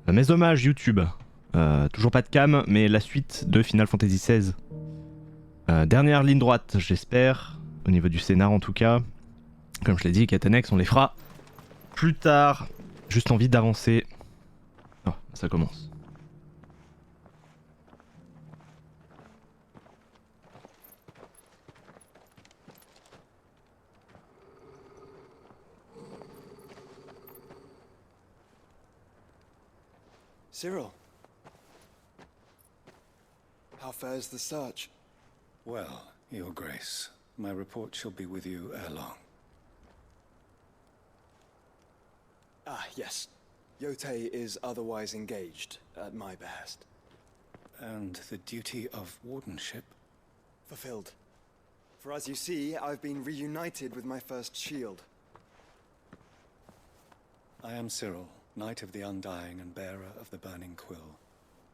Mes hommages YouTube. Toujours pas de cam, mais la suite de Final Fantasy XVI. Dernière ligne droite, j'espère, au niveau du scénar en tout cas. Comme je l'ai dit, Catanex, on les fera plus tard. Juste envie d'avancer. Oh, ça commence. Cyril, how fares the search? Well, Your Grace, my report shall be with you ere long. Ah, yes. Yotei is otherwise engaged, at my behest. And the duty of wardenship? Fulfilled. For as you see, I've been reunited with my first shield. I am Cyril, Knight of the Undying and bearer of the Burning Quill,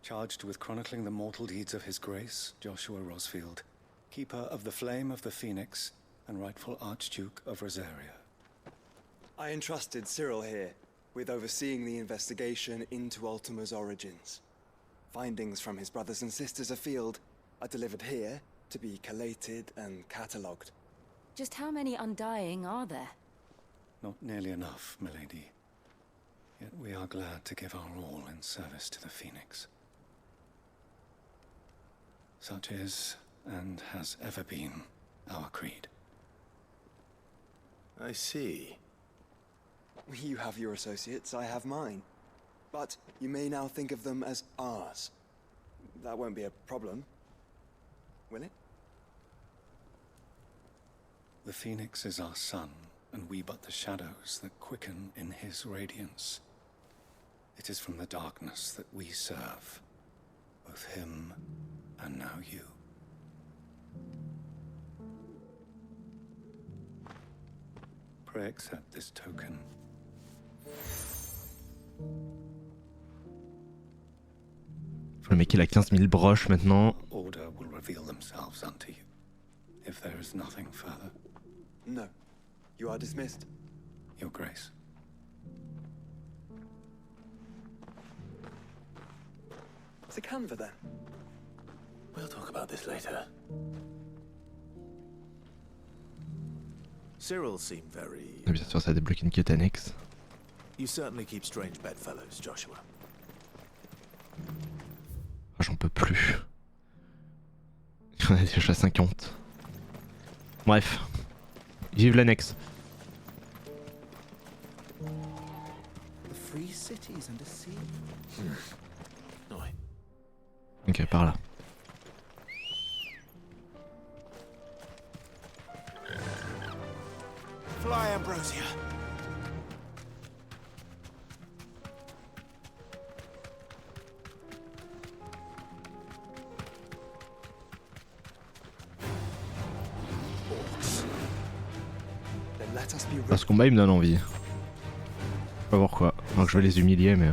charged with chronicling the mortal deeds of His Grace, Joshua Rosfield, Keeper of the Flame of the Phoenix and rightful Archduke of Rosaria. I entrusted Cyril here with overseeing the investigation into Ultima's origins. Findings from his brothers and sisters afield are delivered here to be collated and catalogued. Just how many Undying are there? Not nearly enough, milady. Yet we are glad to give our all in service to the Phoenix. Such is, and has ever been, our creed. I see. You have your associates, I have mine. But you may now think of them as ours. That won't be a problem, will it? The Phoenix is our sun, and we but the shadows that quicken in his radiance. It is from the darkness that we serve, both him and now you. Pray accept this token. Le mec il a 15 000 broches maintenant. Order will reveal themselves unto you, if there is nothing further. No. You are dismissed. Your Grace. The canva then. We'll talk about this later. Cyril seemed very... Bien sûr ça débloque une quête annexe. You certainly keep strange bedfellows, Joshua. Oh, j'en peux plus. On a déjà 50. Bref. Vive l'annexe. The free cities and a sea. Ouais. Ok, par là. Fly, Ambrosia. Then let us be Ah, ce combat il me donne envie. Je sais pas pourquoi. Alors que je vais les humilier mais...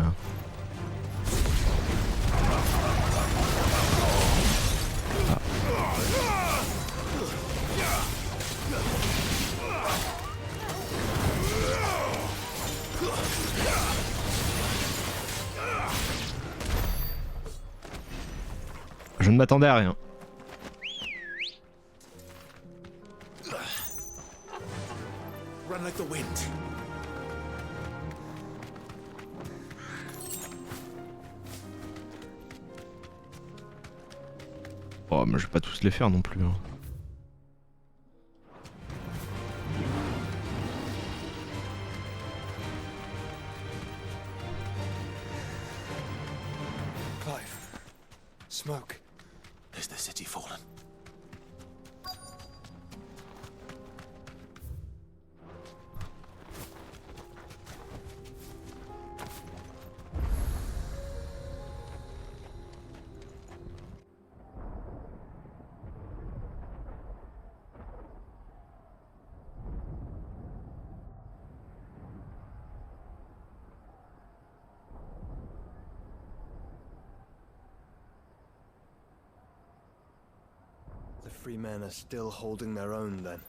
Je ne m'attendais à rien. Run like the wind. Oh mais je vais pas tous les faire non plus. Hein. Clive. Smoke. Is the city fallen? The free men are still holding their own then.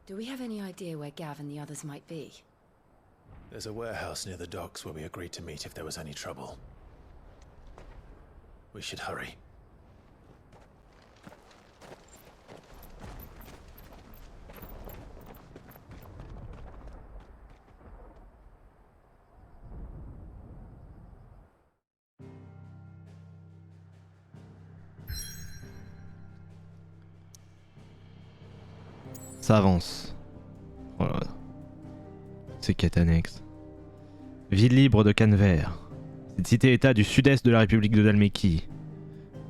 Do we have any idea where Gav and the others might be? There's a warehouse near the docks where we agreed to meet if there was any trouble. We should hurry. Ça avance. Voilà. C'est quête annexe. Ville libre de Canver. Cette cité-état du sud-est de la République de Dalmékie.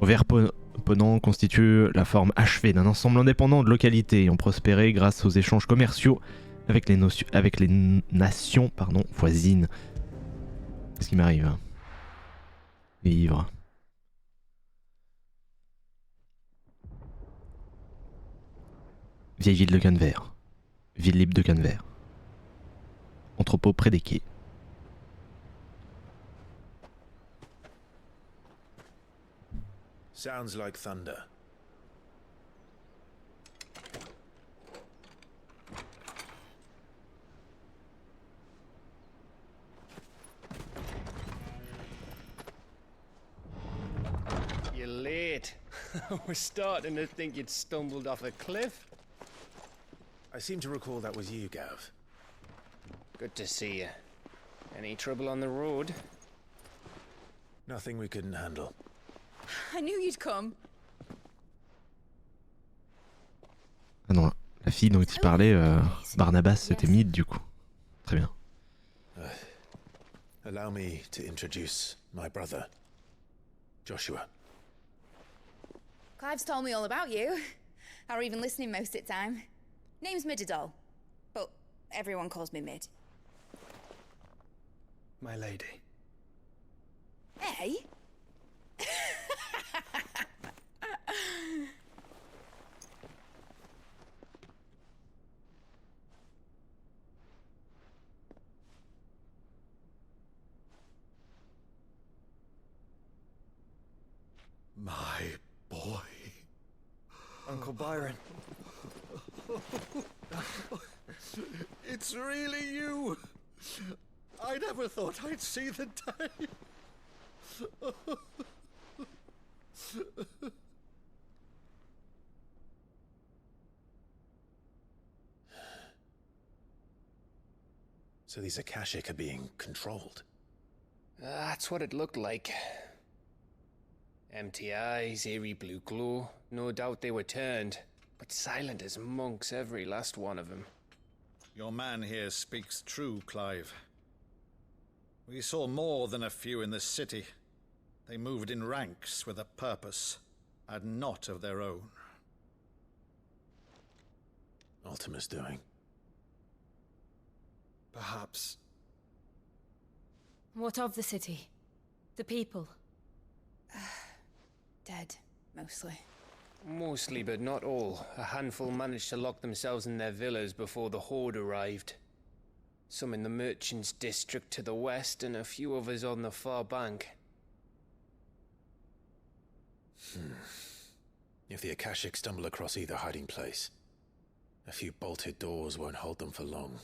Au vert ponant constitue la forme achevée d'un ensemble indépendant de localités ayant prospéré grâce aux échanges commerciaux avec les nations voisines. Qu'est-ce qui m'arrive hein? Vivre. Vieille ville de Canver. Ville libre de Canver. Entrepôt près des quais. Sounds like thunder. You're late. We're starting to think you'd stumbled off a cliff. I seem to recall that was you, Gav. Good to see you. Any trouble on the road? Nothing we couldn't handle. I knew you'd come. Ah non, la fille dont il parlait, Barnabas, c'était Mid du coup. Très bien. Allow me to introduce my brother, Joshua. Clive's told me all about you. Or even listening most of the time. Name's Midadol, but everyone calls me Mid. My lady. Hey? My boy. Uncle Byron. It's really you. I never thought I'd see the day. So these Akashic are being controlled. That's what it looked like. Empty eyes, eerie blue glow. No doubt they were turned, but silent as monks, every last one of them. Your man here speaks true, Clive. We saw more than a few in this city. They moved in ranks with a purpose, and not of their own. Ultima's doing. Perhaps. What of the city? The people? Dead, mostly. Mostly, but not all. A handful managed to lock themselves in their villas before the Horde arrived. Some in the merchants' district to the west, and a few others on the far bank. If the Akashic stumble across either hiding place, a few bolted doors won't hold them for long.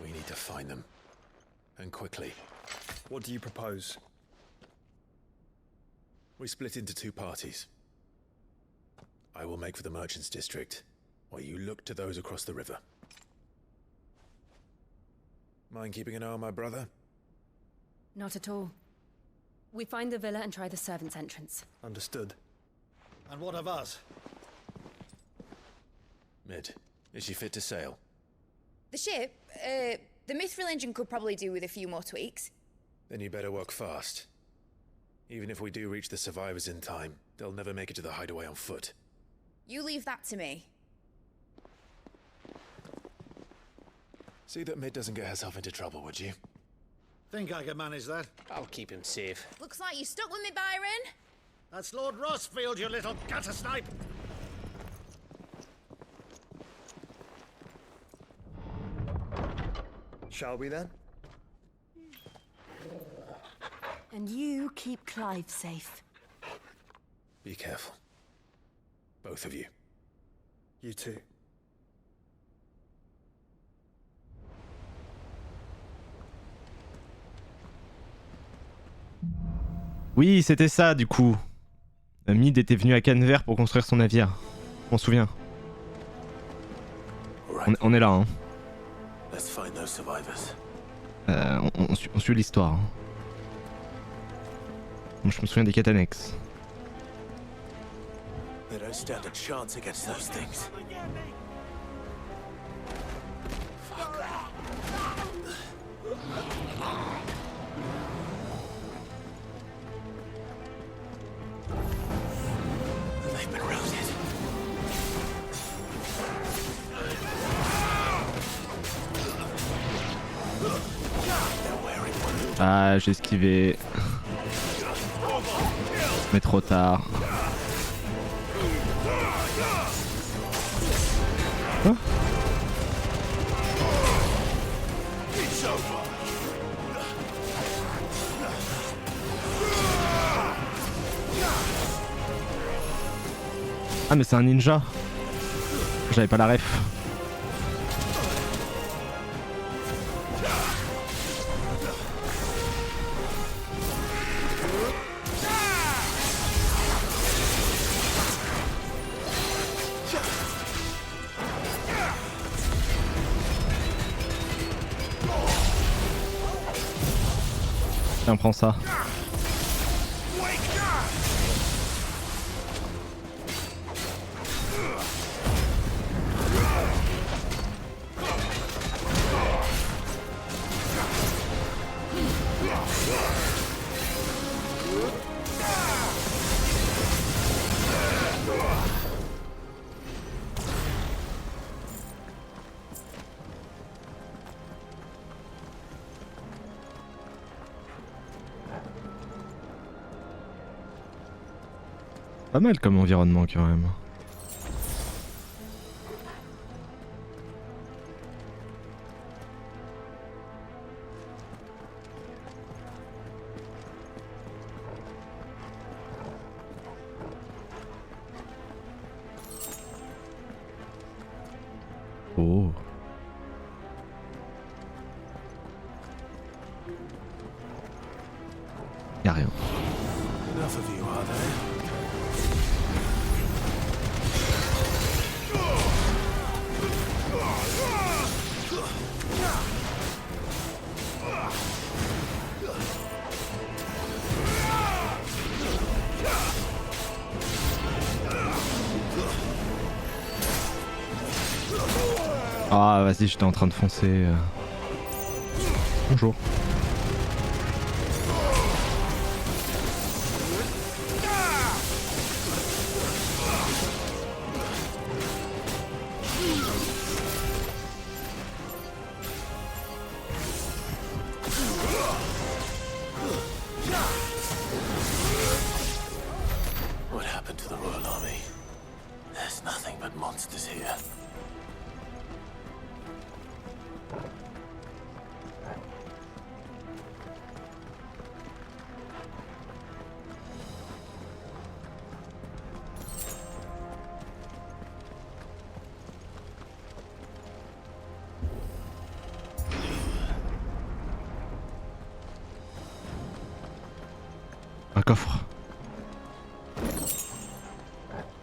We need to find them. And quickly. What do you propose? We split into two parties. I will make for the merchants' district, while you look to those across the river. Mind keeping an eye on my brother? Not at all. We find the villa and try the servants' entrance. Understood. And what of us? Mid, is she fit to sail? The ship, the Mithril engine could probably do with a few more tweaks. Then you better work fast. Even if we do reach the survivors in time, they'll never make it to the hideaway on foot. You leave that to me. See that Mid doesn't get herself into trouble, would you? Think I can manage that? I'll keep him safe. Looks like you stuck with me, Byron. That's Lord Rossfield, you little gutter snipe! Shall we then? And you keep Clive safe. Be careful. Both of you. You too. Oui, c'était ça du coup. Mid était venu à Cannes-Vert pour construire son navire. On se souvient. On est là, hein. On suit l'histoire. Hein. Je me souviens des quêtes annexes. They don't stand a chance against those things. They've been routed. Ah, j'ai esquivé. Mais trop tard. Quoi ? Ah mais c'est un ninja. J'avais pas la ref. Tiens, prends ça. Pas mal comme environnement quand même. Oh. Y'a rien. Enough of you, are there? Ah vas-y, j'étais en train de foncer. Bonjour. What happened to the Royal Army? There's nothing but monsters here. Un coffre.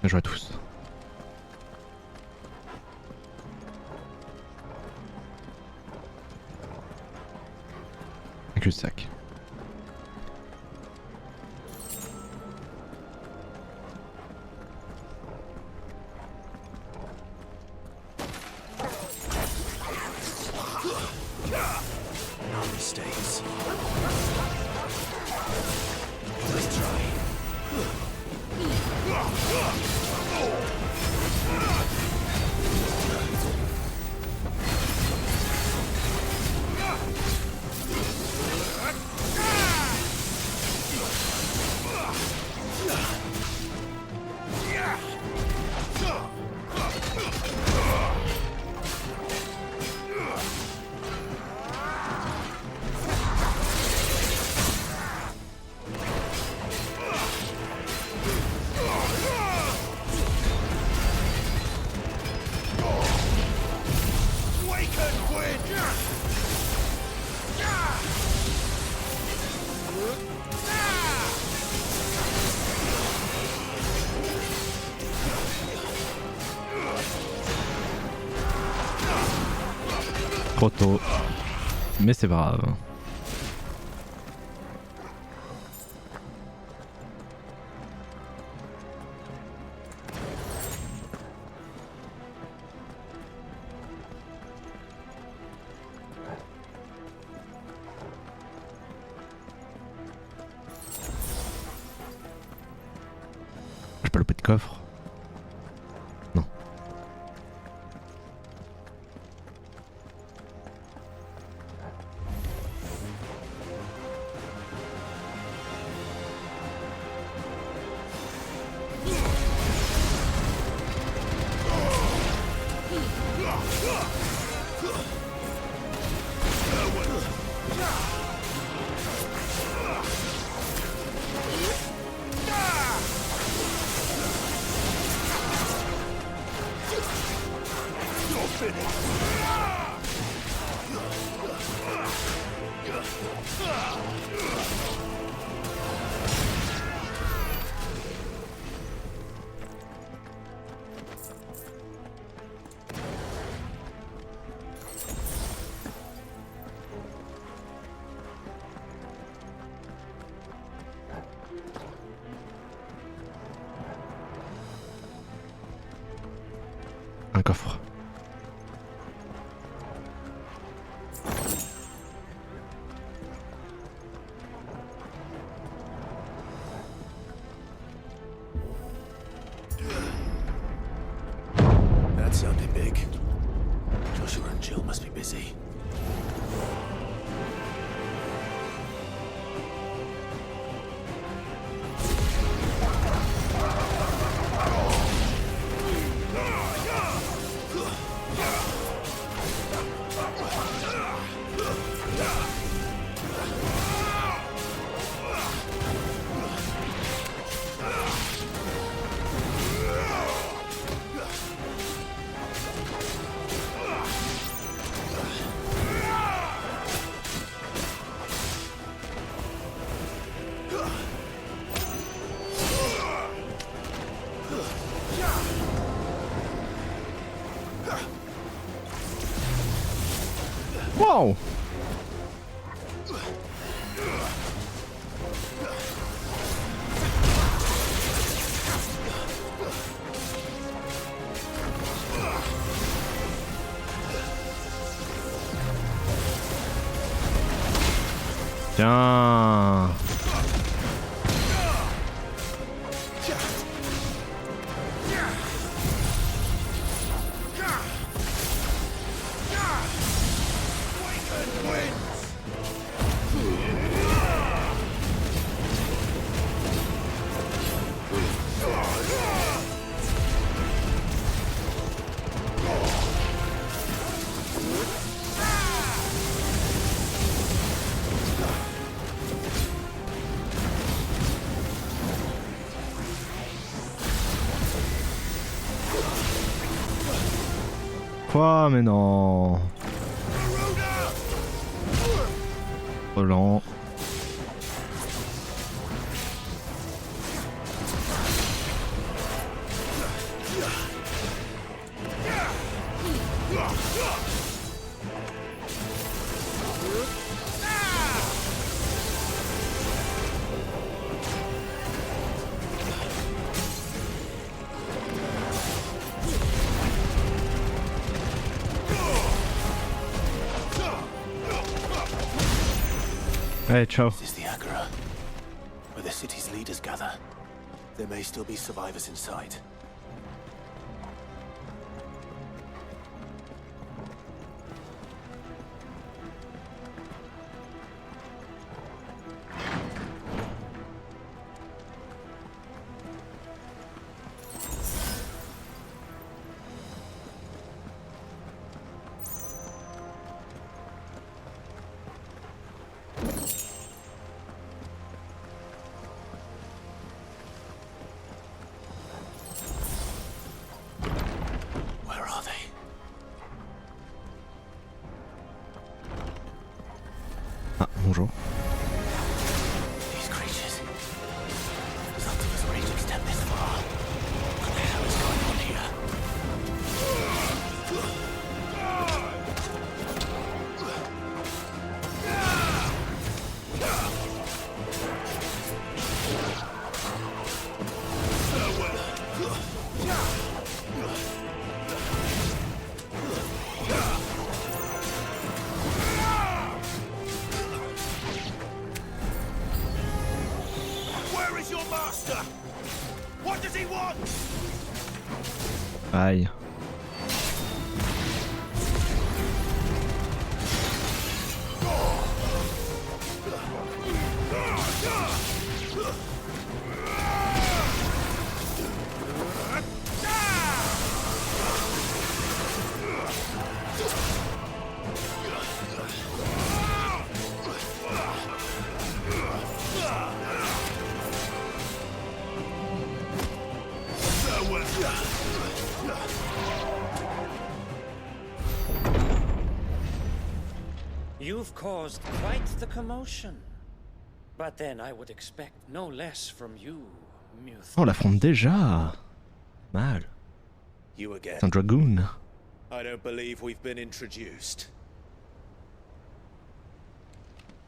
Bien joué à tous. Un cul-de-sac. No mistakes. Let's try. Trop tôt. Mais c'est pas grave. J'ai pas loupé de coffre. Non. Un coffre. That sounded big. Joshua and Jill must be busy. Wow! Tiens! Quoi? Mais non. Trop lent. Hey, ciao. Is this the Agora? Where the city's leaders gather? There may still be survivors inside. Ah, bonjour. These creatures. Does Ultima's rage extend this far? What the hell is going on here? Aïe. You've caused quite the commotion. But then I would expect no less from you, Muth. Oh, on l'affronte déjà. Mal. You again. C'est un dragoon. I don't believe we've been introduced.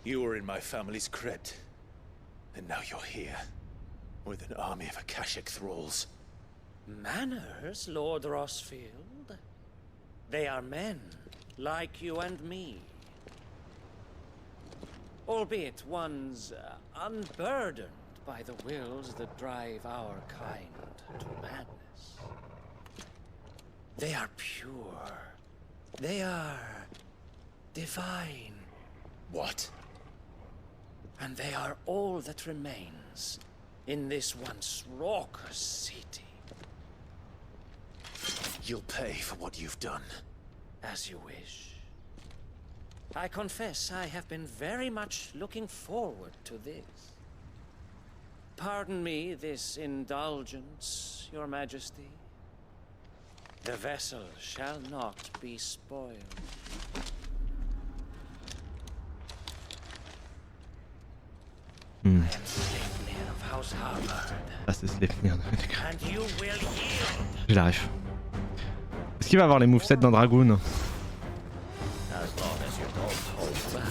You were in my family's crypt, and now you're here, with an army of Akashic thralls. Manners, Lord Rosfield? They are men, like you and me. Albeit ones unburdened by the wills that drive our kind to madness. They are pure. They are divine. What? And they are all that remains in this once raucous city. You'll pay for what you've done. As you wish. I confess I have been very much looking forward to this. Pardon me this indulgence, Your Majesty. The vessel shall not be spoiled. I am Sleipnir of House Harvard. Ah, c'est Sleipnir. And you will yield. J'ai la ref. Est-ce qu'il va avoir les movesets d'un dragoon? As long as you don't hold back.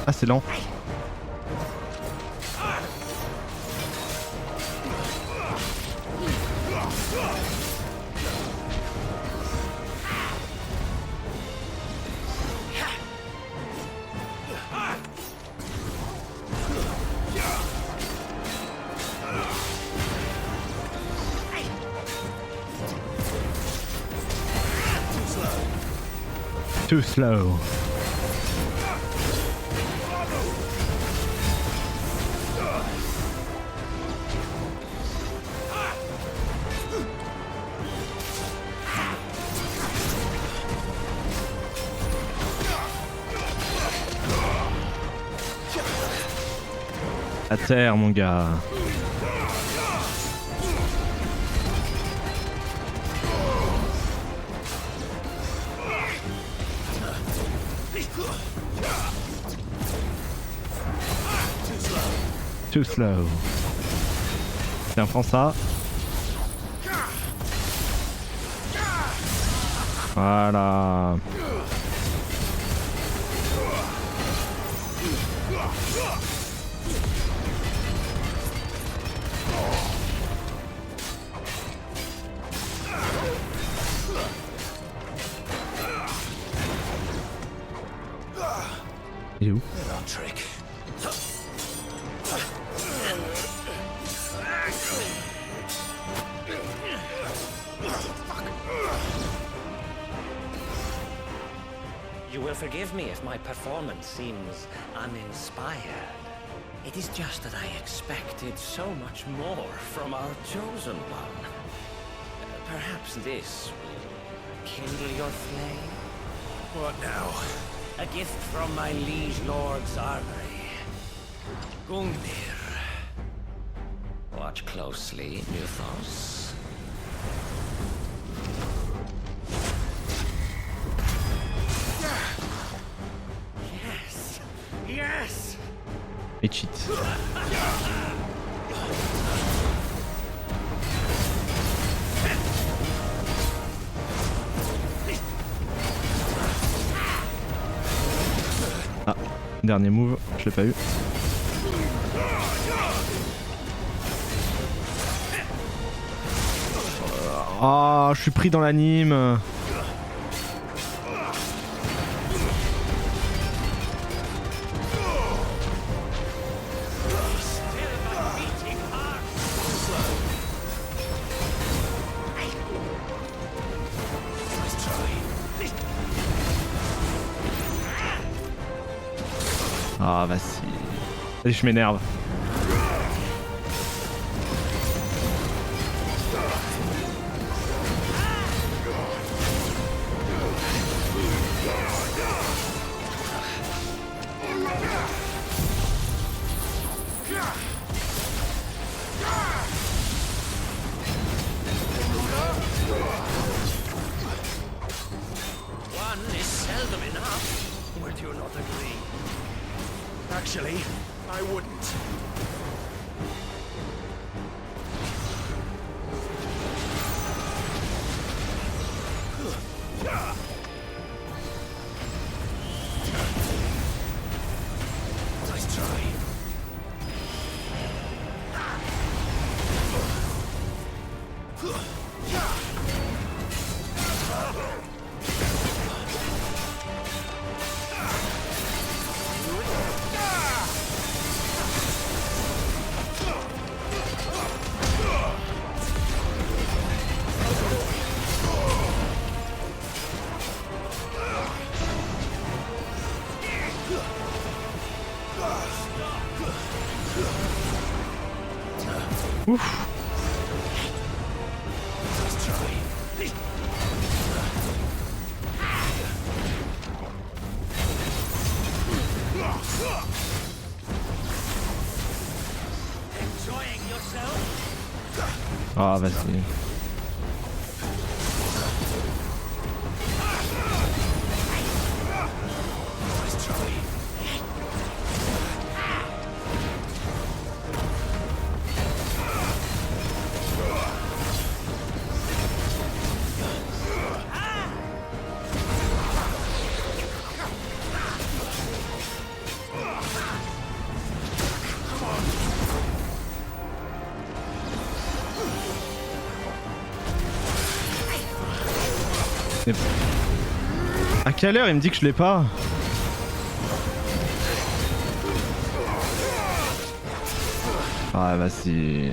Ah, c'est lent. Too slow. À terre, mon gars. Too slow. Tiens, prends ça. Voilà. Il est où? You will forgive me if my performance seems uninspired. It is just that I expected so much more from our chosen one. Perhaps this will kindle your flame? What now? A gift from my liege lord's armory. Gungnir. Watch closely, Muthos. Yes! Yes! Et cheat. Ah, dernier move, je l'ai pas eu. Ah, je suis pris dans l'anime. Ah, vas-y. Allez, je m'énerve. One is seldom enough. Would you not agree? Actually, I wouldn't. Nice try. Ouf. Ah, vas-y. Mais... À quelle heure il me dit que je l'ai pas? Ah, vas-y.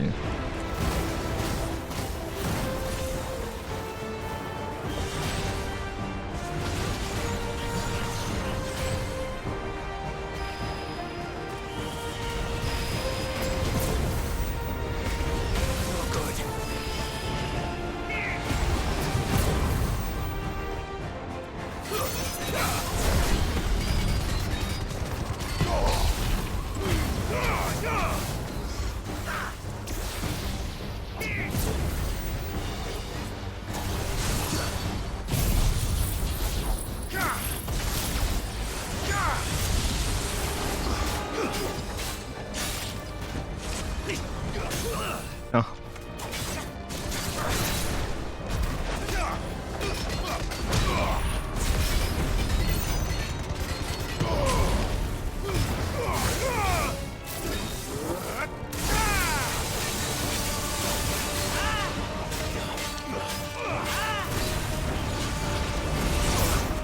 Ah.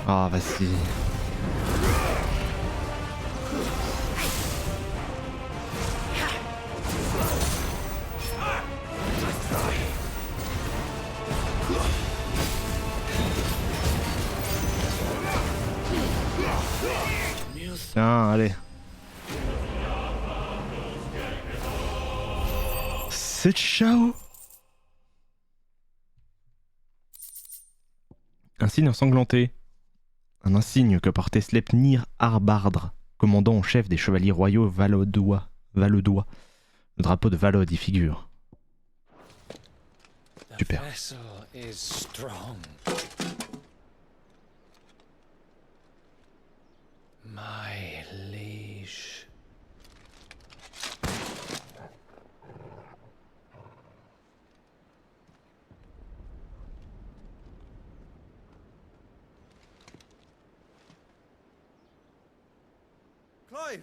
Ah, vas-y. Tiens, allez. C'est ciao. Un signe ensanglanté. Un insigne que portait Sleipnir Arbardre, commandant en chef des chevaliers royaux valodois. Le drapeau de Valod y figure. Super. My liege. Clive!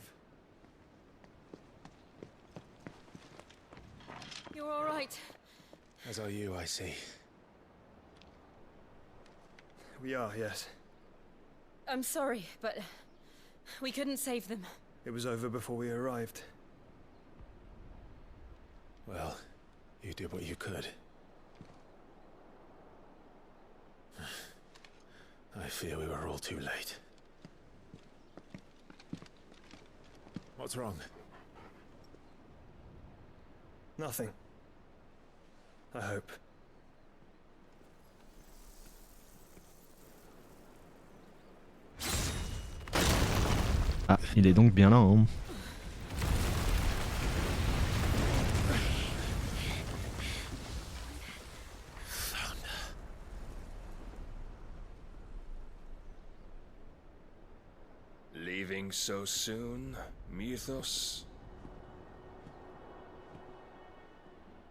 You're all right. As are you, I see. We are, yes. I'm sorry, but we couldn't save them. It was over before we arrived. Well, you did what you could. I fear we were all too late. What's wrong? Nothing. I hope. Ah, il est donc bien là, hein. Leaving so soon, Mythos?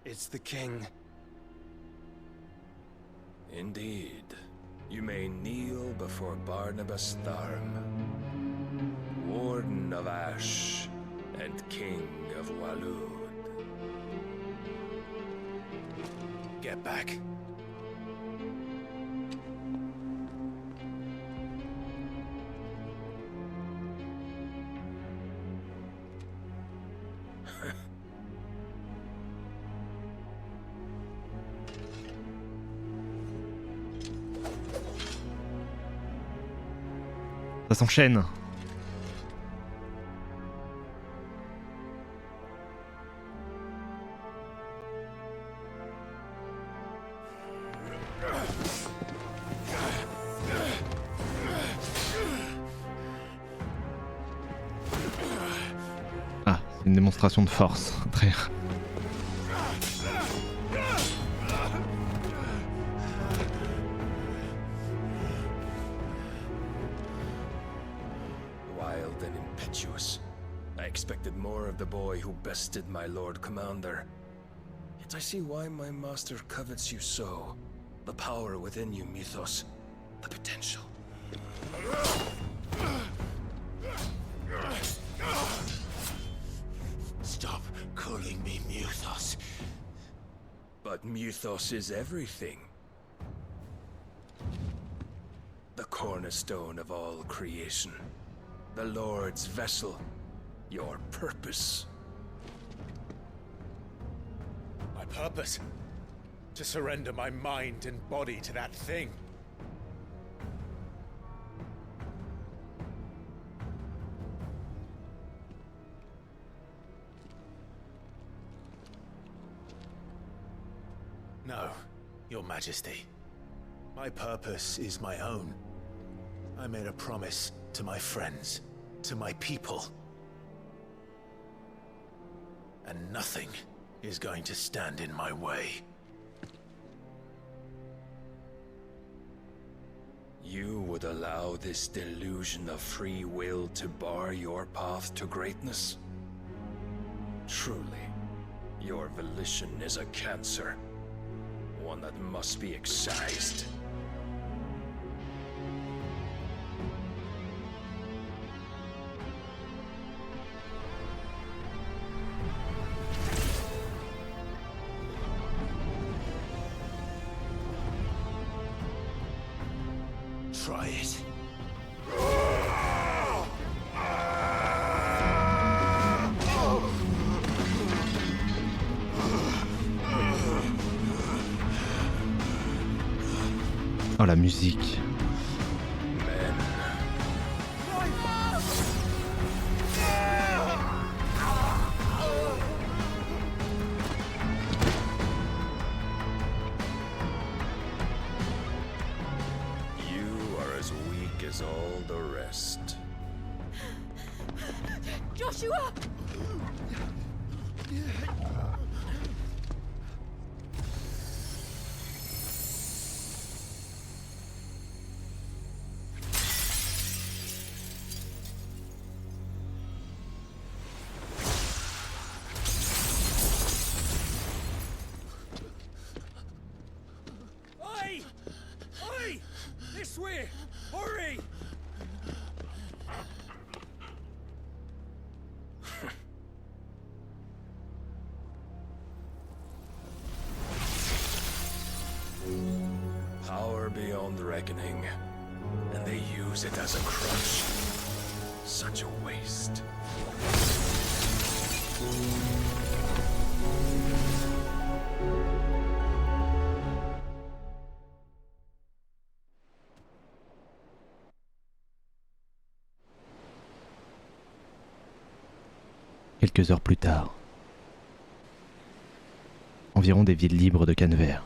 It's the king. Indeed. You may kneel before Barnabas Tharm, Warden of Ash and King of Walud. Get back. Ça s'enchaîne. Ah, c'est une démonstration de force. Très. Wild and impetuous. I expected more of the boy who bested my Lord Commander. Yet I see why my master covets you so. The power within you, Mythos. The potential. Stop calling me Mythos. But Mythos is everything. The cornerstone of all creation. The Lord's vessel. Your purpose. My purpose? To surrender my mind and body to that thing. No, Your Majesty. My purpose is my own. I made a promise to my friends, to my people. And nothing is going to stand in my way. You would allow this delusion of free will to bar your path to greatness? Truly, your volition is a cancer. One that must be excised. Try it. Oh, la musique. You are as weak as all the rest. Joshua! Oi! Oi! This way! Hurry! Power beyond reckoning, and they use it as a crutch. Such a waste. quelques heures plus tard. Environ des villes libres de canevers.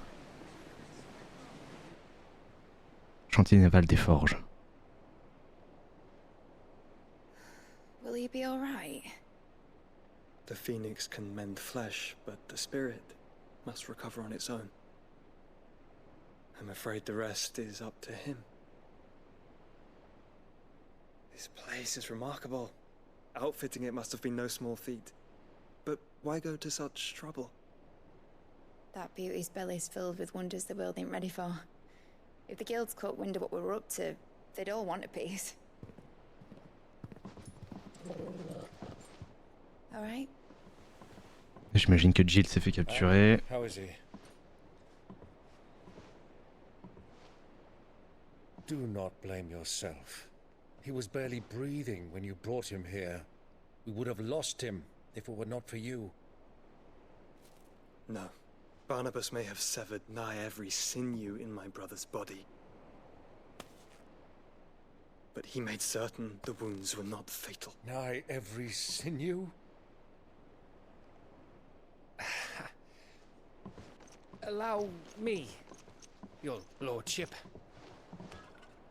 Chantier naval des forges. Will he be alright? The phoenix can mend flesh, but the spirit must recover on its own. I'm afraid the rest is up to him. This place is remarkable. Outfitting it must have been no small feat. But why go to such trouble? That beauty's belly's filled with wonders the world ain't ready for. If the guilds caught wind of what we were up to, they'd all want a piece. Alright. J'imagine que Jill s'est fait capturer. How is he? Do not blame yourself. He was barely breathing when you brought him here. We would have lost him if it were not for you. No. Barnabas may have severed nigh every sinew in my brother's body. But he made certain the wounds were not fatal. Nigh every sinew? Allow me, your lordship.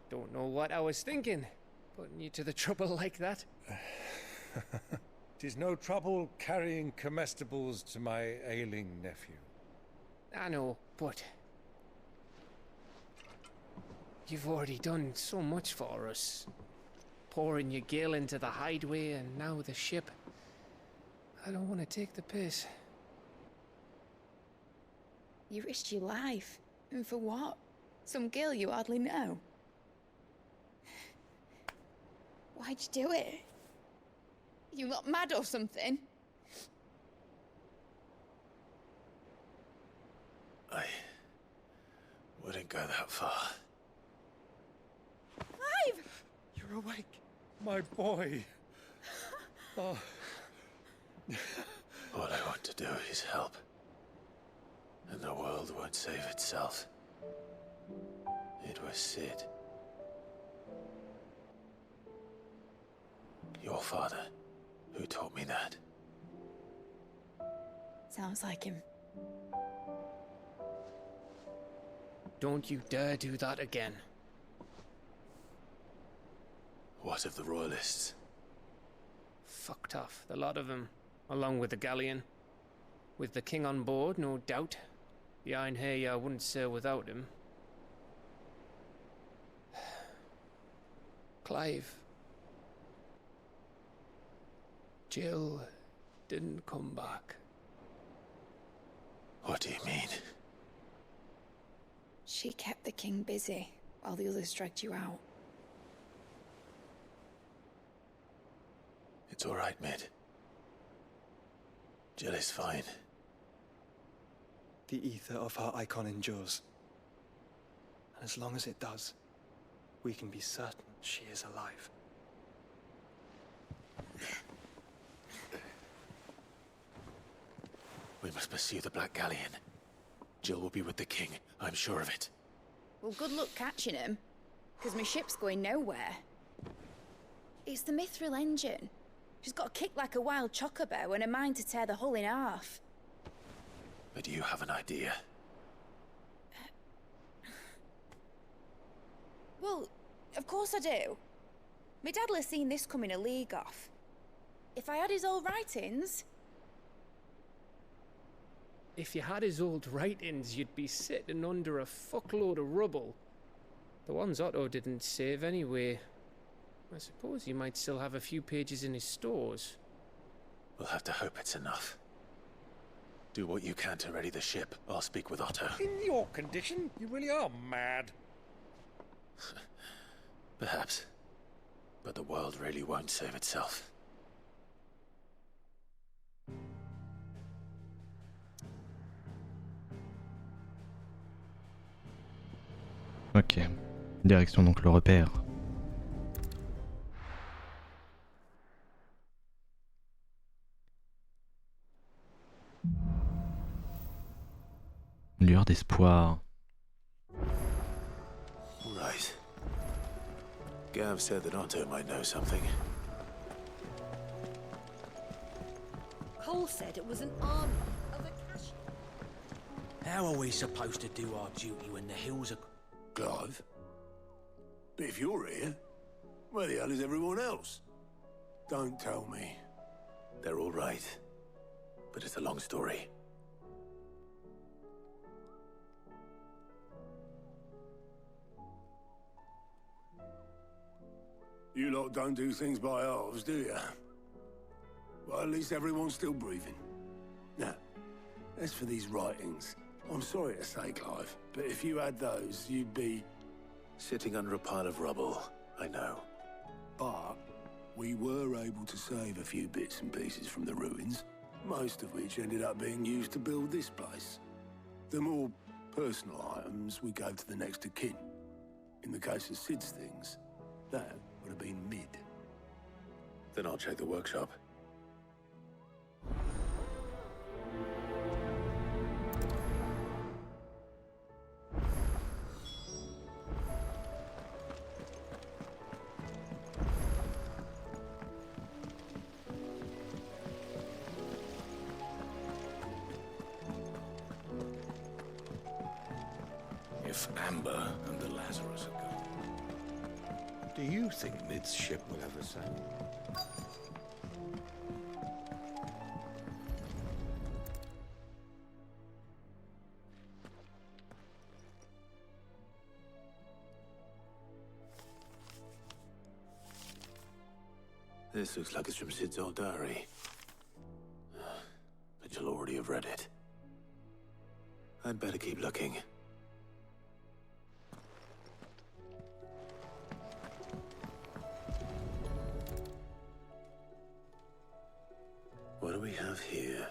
Don't know what I was thinking, putting you to the trouble like that. 'Tis no trouble carrying comestibles to my ailing nephew. I know, but you've already done so much for us. Pouring your gil into the hideaway and now the ship. I don't want to take the piss. You risked your life. And for what? Some girl you hardly know. Why'd you do it? You not mad or something? I wouldn't go that far. Clive! You're awake, my boy. Oh. All I want to do is help. And the world won't save itself. It was Sid. Your father, who taught me that. Sounds like him. Don't you dare do that again. What of the royalists? Fucked off, the lot of them, along with the galleon. With the king on board, no doubt. The Iron Hair wouldn't sail without him. Clive. Jill didn't come back. What do you mean? She kept the king busy while the others dragged you out. It's all right, Mid. Jill is fine. The ether of her icon endures. And as long as it does, we can be certain she is alive. We must pursue the Black Galleon. Jill will be with the king, I'm sure of it. Well, good luck catching him, because my ship's going nowhere. It's the Mithril engine. She's got a kick like a wild chocobo and a mind to tear the hull in half. But you have an idea. Well, of course I do. My dad'll have seen this coming a league off. If I had his old writings... If you had his old writings, you'd be sitting under a fuckload of rubble. The ones Otto didn't save anyway. I suppose you might still have a few pages in his stores. We'll have to hope it's enough. Do what you can to ready the ship. I'll speak with Otto. In your condition, you really are mad. Perhaps. But the world really won't save itself. Ok. Direction donc le repère. Lueur d'espoir. Right. Gav said that Otto might know something. Cole said it was an army of a cash. How are we supposed to do our duty when the hills are... Clive? But if you're here, where the hell is everyone else? Don't tell me. They're all right. But it's a long story. You lot don't do things by halves, do you? Well, at least everyone's still breathing. Now, as for these writings, I'm sorry to say, Clive, but if you had those, you'd be... Sitting under a pile of rubble, I know. But we were able to save a few bits and pieces from the ruins, most of which ended up being used to build this place. The more personal items we gave to the next of kin. In the case of Sid's things, that would have been mid. Then I'll check the workshop. If Amber and the Lazarus are gone, do you think Mid's ship will ever sail? This looks like it's from Sid's old diary. But you'll already have read it. I'd better keep looking. What do we have here?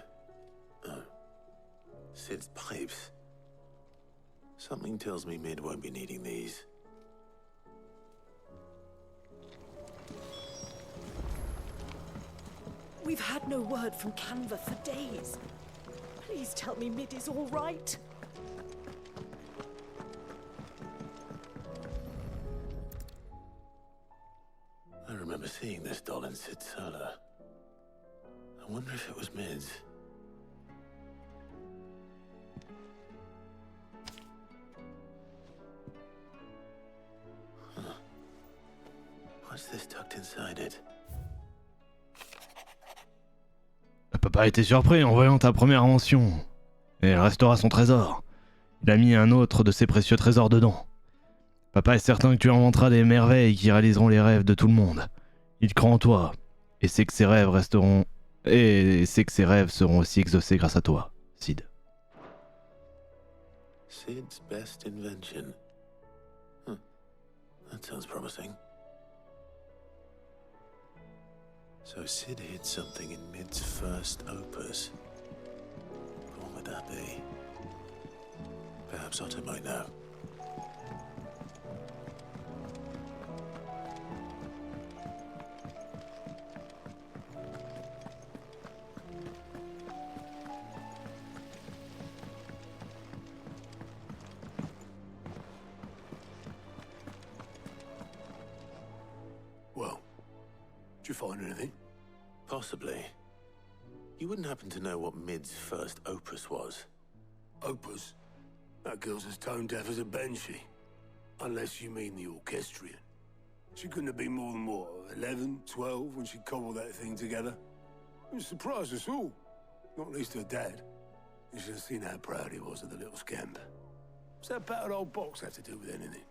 Oh. Sid's pipes. Something tells me Mid won't be needing these. We've had no word from Canva for days. Please tell me Mid is all right. I remember seeing this doll in Sid's cellar. I wonder if it was Mid's. Huh. What's this tucked inside it? Papa était surpris en voyant ta première invention. Et elle restera son trésor. Il a mis un autre de ses précieux trésors dedans. Papa est certain que tu inventeras des merveilles qui réaliseront les rêves de tout le monde. Il croit en toi. Et sait que ses rêves resteront... Et sait que ses rêves seront aussi exaucés grâce à toi, Sid. Sid's best invention. Huh. That sounds promising. So Sid hid something in Mid's first opus. What would that be? Perhaps Otto might know. Well, did you find anything? Possibly. You wouldn't happen to know what Mid's first opus was? Opus? That girl's as tone deaf as a banshee. Unless you mean the orchestrion. She couldn't have been more than, what, 11, 12 when she cobbled that thing together? It surprised us all. Not least her dad. You should have seen how proud he was of the little scamp. What's that battered old box have to do with anything?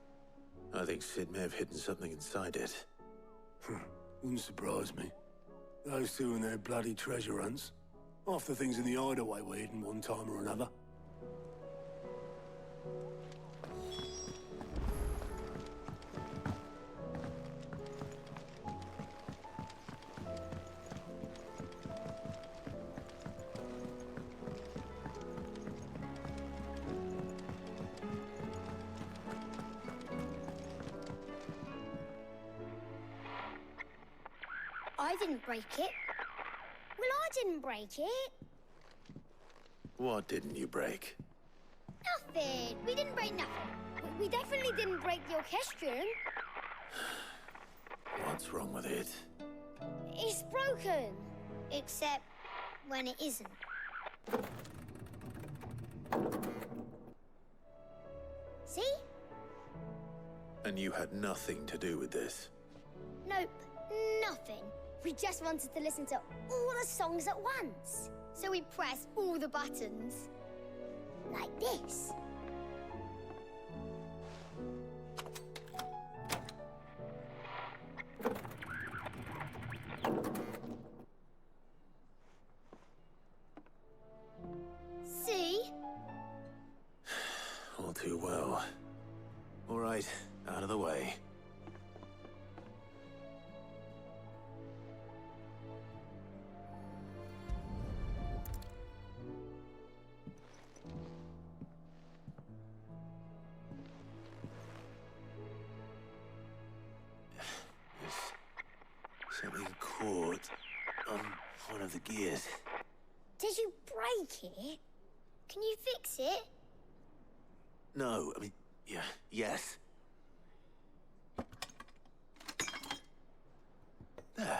I think Sid may have hidden something inside it. Wouldn't surprise me. Those two and their bloody treasure hunts. Half the things in the hideaway were hidden one time or another. I didn't break it. Well, I didn't break it. What didn't you break? Nothing. We didn't break nothing. We definitely didn't break the orchestrion. What's wrong with it? It's broken. Except when it isn't. See? And you had nothing to do with this? Nope, nothing. We just wanted to listen to all the songs at once. So we pressed all the buttons. Like this. See? All too well. All right, out of the way. Something caught on one of the gears. Did you break it? Can you fix it? No, I mean, yeah, yes. There.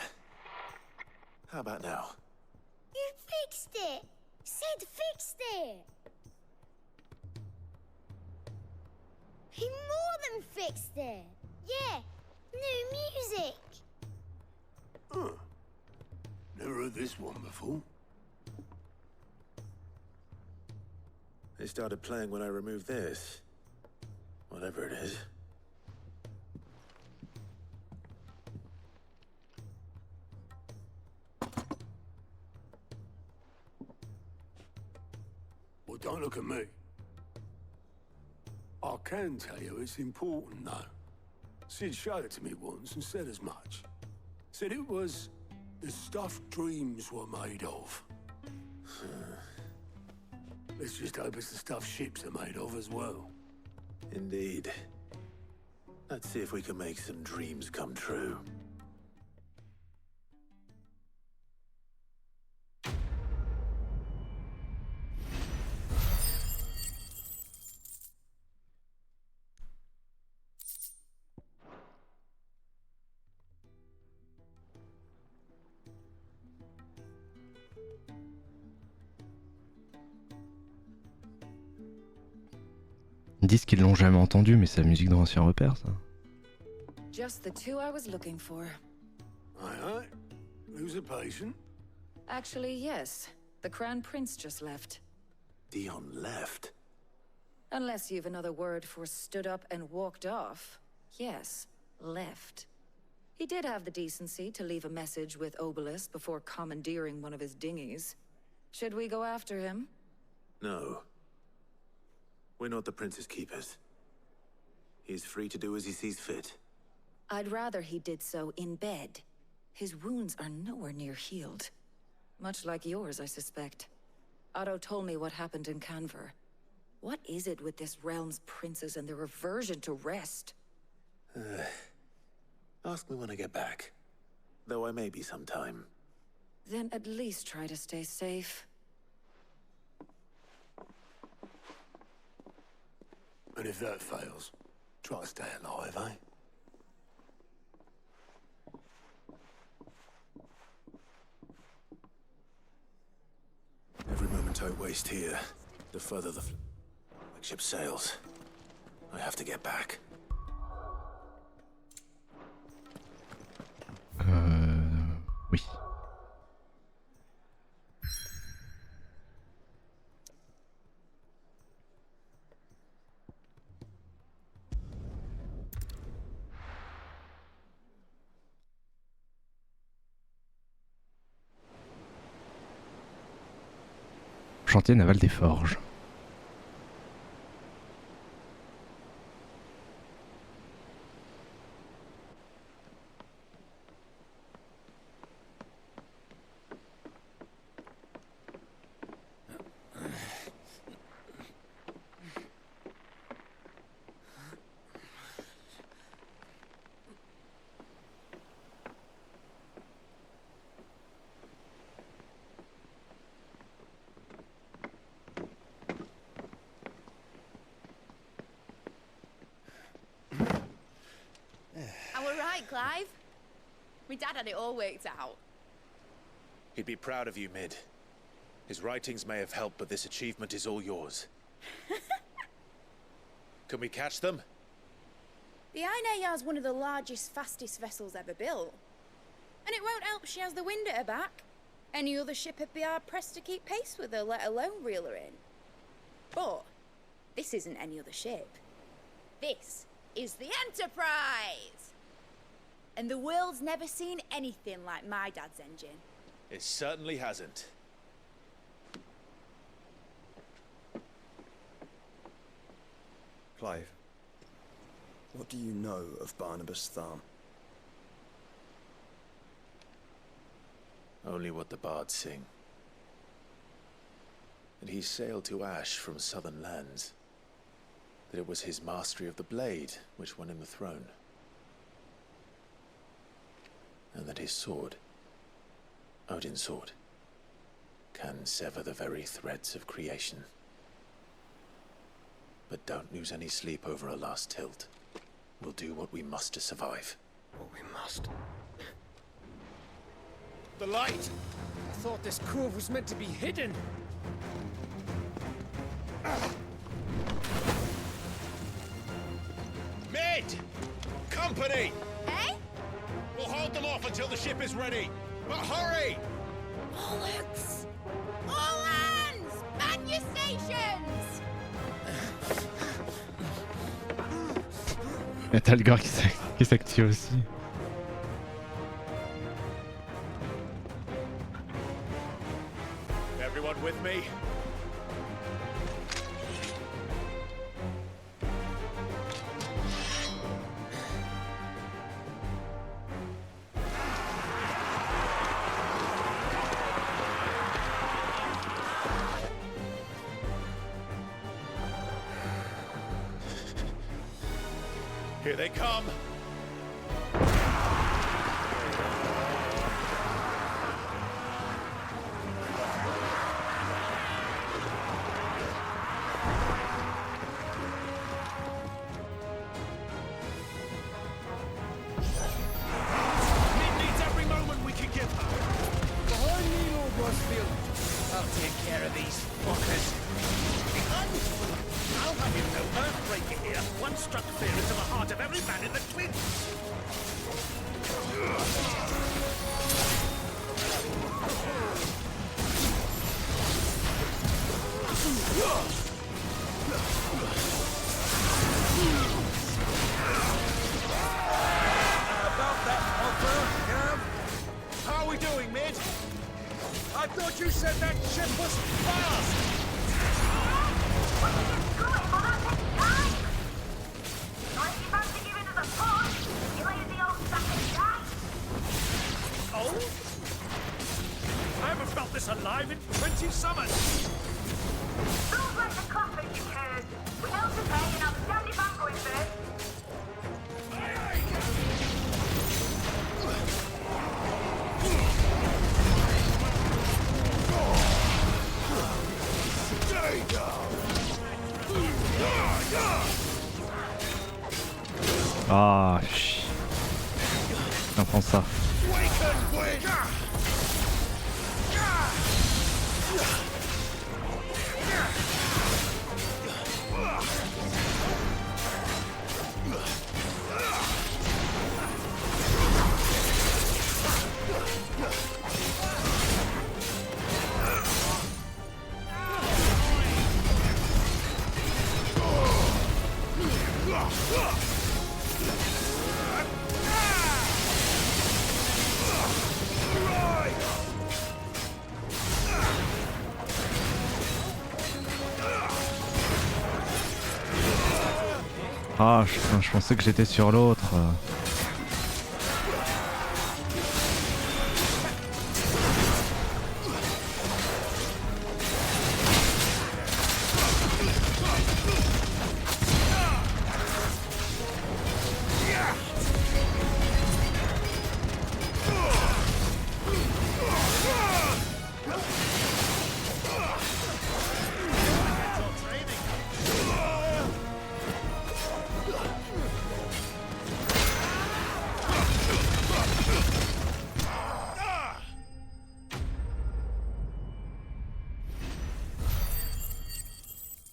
How about now? You fixed it! Sid fixed it! He more than fixed it! Yeah, new music! Huh. Never heard this one before. They started playing when I removed this. Whatever it is. Well, don't look at me. I can tell you it's important, though. Sid showed it to me once and said as much. Said it was the stuff dreams were made of. Let's just hope it's the stuff ships are made of as well. Indeed. Let's see if we can make some dreams come true. Ils disent qu'ils l'ont jamais entendu, mais c'est la musique d'Ancien Repère, ça. Just the two I was looking for. Aye. Who's a patient? Actually, yes. The Crown Prince just left. Dion left? Unless you've another word for stood up and walked off. Yes, left. He did have the decency to leave a message with Obelisk before commandeering one of his dinghies. Should we go after him? No. We're not the Prince's keepers. He's free to do as he sees fit. I'd rather he did so in bed. His wounds are nowhere near healed. Much like yours, I suspect. Otto told me what happened in Canver. What is it with this realm's princes and their aversion to rest? Ask me when I get back. Though I may be sometime. Then at least try to stay safe. And if that fails, try to stay alive, eh? Every moment I waste here, the further the flagship sails. I have to get back. Oui. Chantier naval des forges. Clive? My dad had it all worked out. He'd be proud of you, Mid. His writings may have helped, but this achievement is all yours. Can we catch them? The Ainea is one of the largest, fastest vessels ever built. And it won't help she has the wind at her back. Any other ship would be hard-pressed to keep pace with her, let alone reel her in. But this isn't any other ship. This is the Enterprise! And the world's never seen anything like my dad's engine. It certainly hasn't. Clive, what do you know of Barnabas Tharm? Only what the bards sing. That he sailed to Ash from southern lands. That it was his mastery of the blade which won him the throne. And that his sword, Odin's sword, can sever the very threads of creation. But don't lose any sleep over a last tilt. We'll do what we must to survive. What we must. The light! I thought this cove was meant to be hidden. Mid! Company! Eh? We'll hold them off until the ship is ready. But hurry! Bollocks! All hands! Man your stations! Et t'as le gars qui s'active aussi. Everyone with me? Here they come. Ah, chut. On prend ça. Ah, je pensais que j'étais sur l'autre.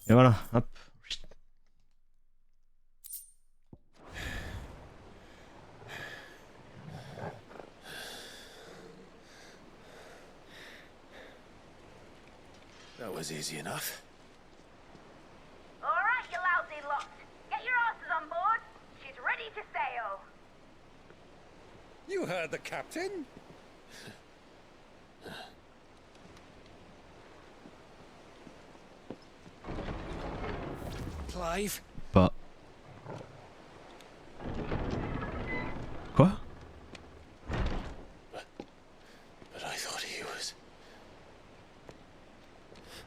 Et voilà, hop. That was easy enough. Alright, you lousy lot. Get your asses on board. She's ready to sail. You heard the captain? Clive? Pas. Quoi? But I thought he was...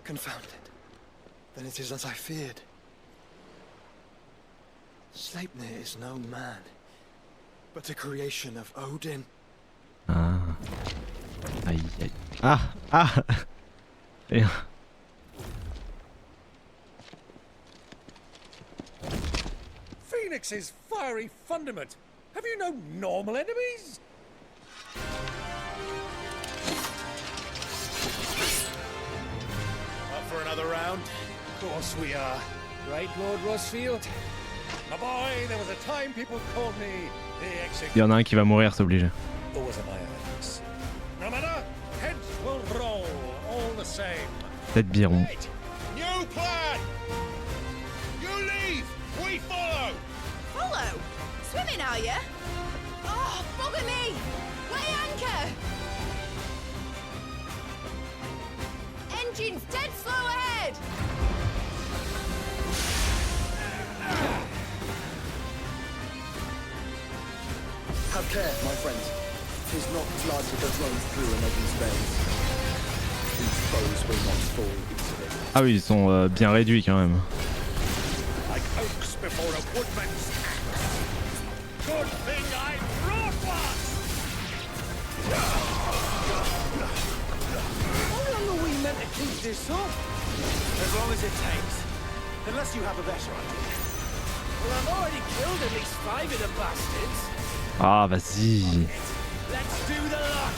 Confounded. Then it is as I feared. Sleipnir is no man, but a creation of Odin. Ah. Aïe aïe. Ah! Ah! Et... Phoenix's fiery fundament. Have you no normal enemies? Up for another round? Of course we are. Right, Lord Rosfield? My boy, there was a time people called me the executioner. Il y en a un qui va mourir, c'est obligé. Always am I honest. No matter, heads will roll all the same. Peut-être Biron. New plan! You leave! We follow! Follow? Swimming, are you? Oh, bugger me! Weigh anchor! Engine's dead slow ahead! Have care, my friends. 'Tis not largely that runs through an Odin's veins. These foes will not fall easily. Ah oui, ils sont bien réduits quand même. Like oaks before a woodman's axe. Good thing I brought one! How long are we meant to keep this up? As long as it takes. Unless you have a better idea. Well, I've already killed at least 5 of the bastards. Ah, vas-y. Let's do the lot.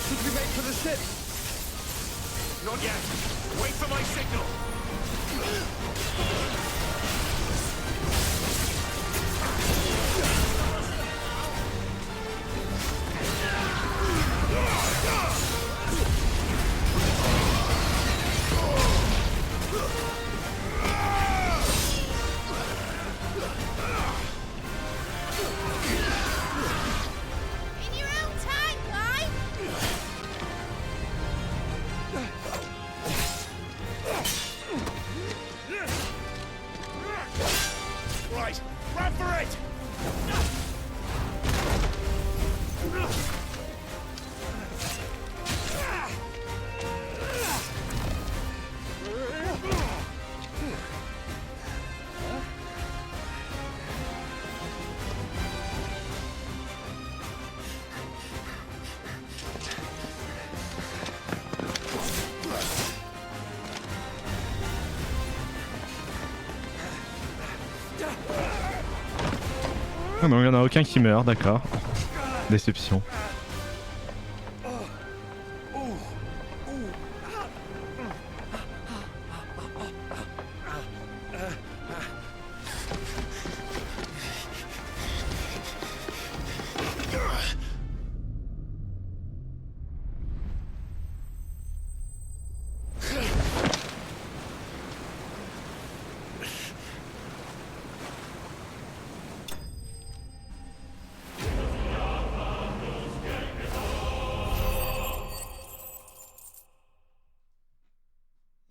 Should we wait for the ship? Not yet! Wait for my signal! In your own time, Clive! Right, run for it! Ah non, il n'y en a aucun qui meurt, d'accord. Déception.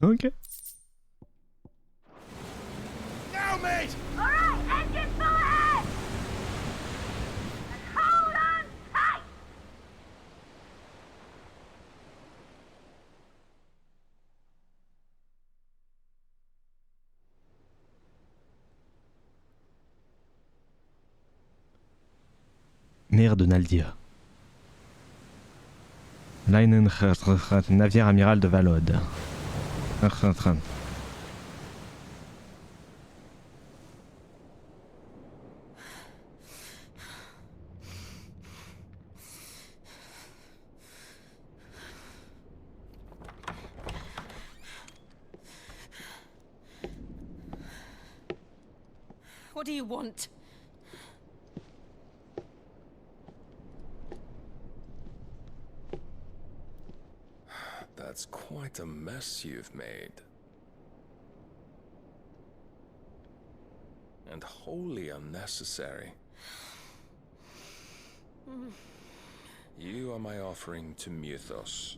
Ok. Now, mate! Alright, engine full ahead! And hold on tight! Maire de Naldir. Leinen, navire amiral de Valod. What do you want? That's quite a mess you've made. And wholly unnecessary. You are my offering to Mythos.